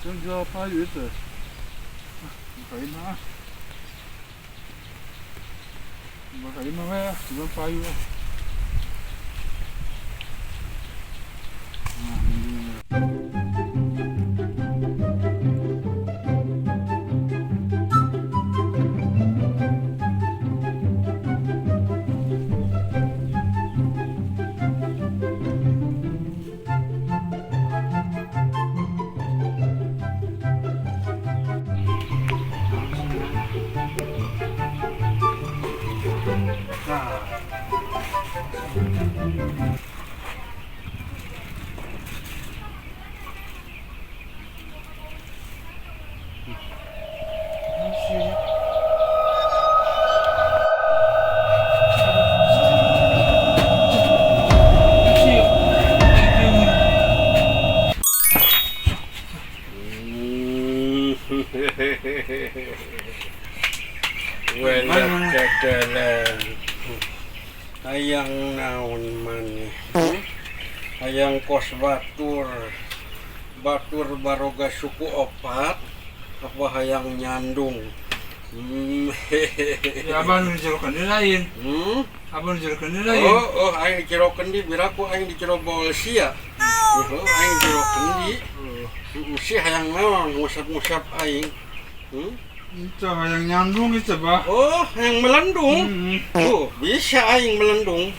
Yang jual payu itu. Bukain ah. Bukain mah ya, jual payu. Nah, ini. Wala kadalan hayang naon maneh hayang kos batur baroga suku opat apa hayang nyandung Ya abang nu dijerokan di lain. Abang dijerokan di lain. oh aing dijerokeun di biraku aing dijerobol sia aing dijerokeun di si hayang naon ngusap-ngusap aing Itu yang nyandung itu bah. oh hayang melendung bisa aing melendung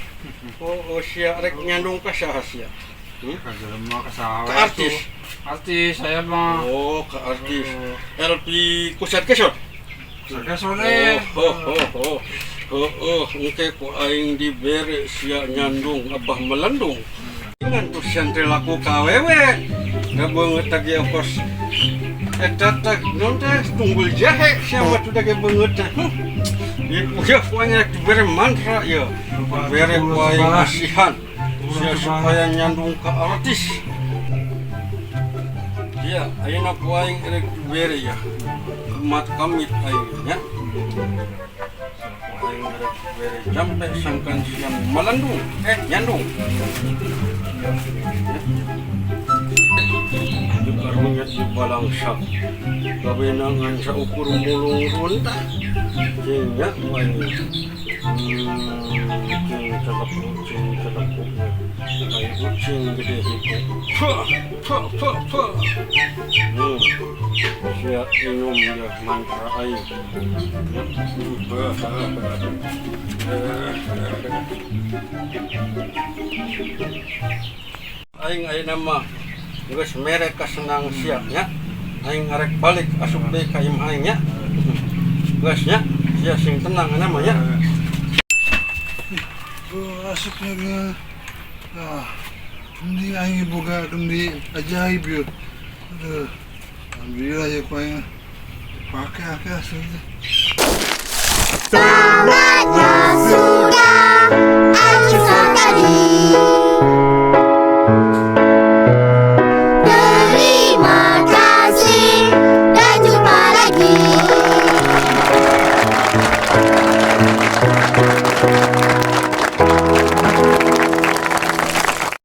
sia rek nyandung ka saha sia Kajelema ka sawah. ke artis Artis saya mah. oh ke artis LP kusat kesot Saya sore. engke ku aing dibere sia nyandung abah melendung dengan tu santri laku kawewe gabeungeut tagi ongkos eta teh non teh tunggul jahe sia mah tu tagi beungeut teh ya pokoknya dibere mantra ya bere ku aing asihan sia supaya nyandung ka artis ya ayeuna ku aing rek dibere ya umat kamit aing nya aing rek dibere sampai sangkan siang melendung nyandung karunya di balangsak kabenangan sa ukur mulung runta sehingga wani cing cakap ay kucing gede itu siap minum ya mantra air aing ayeuna mah geus mere kasenang siapnya aing arek balik asup deui ka imah aing nya geus nya sia sing tenang ana mah nya Asup lagi. Kendi aing boga kendi ajaib ya. Alhamdulillah ya kau yang pakai asup. Selamat masuk.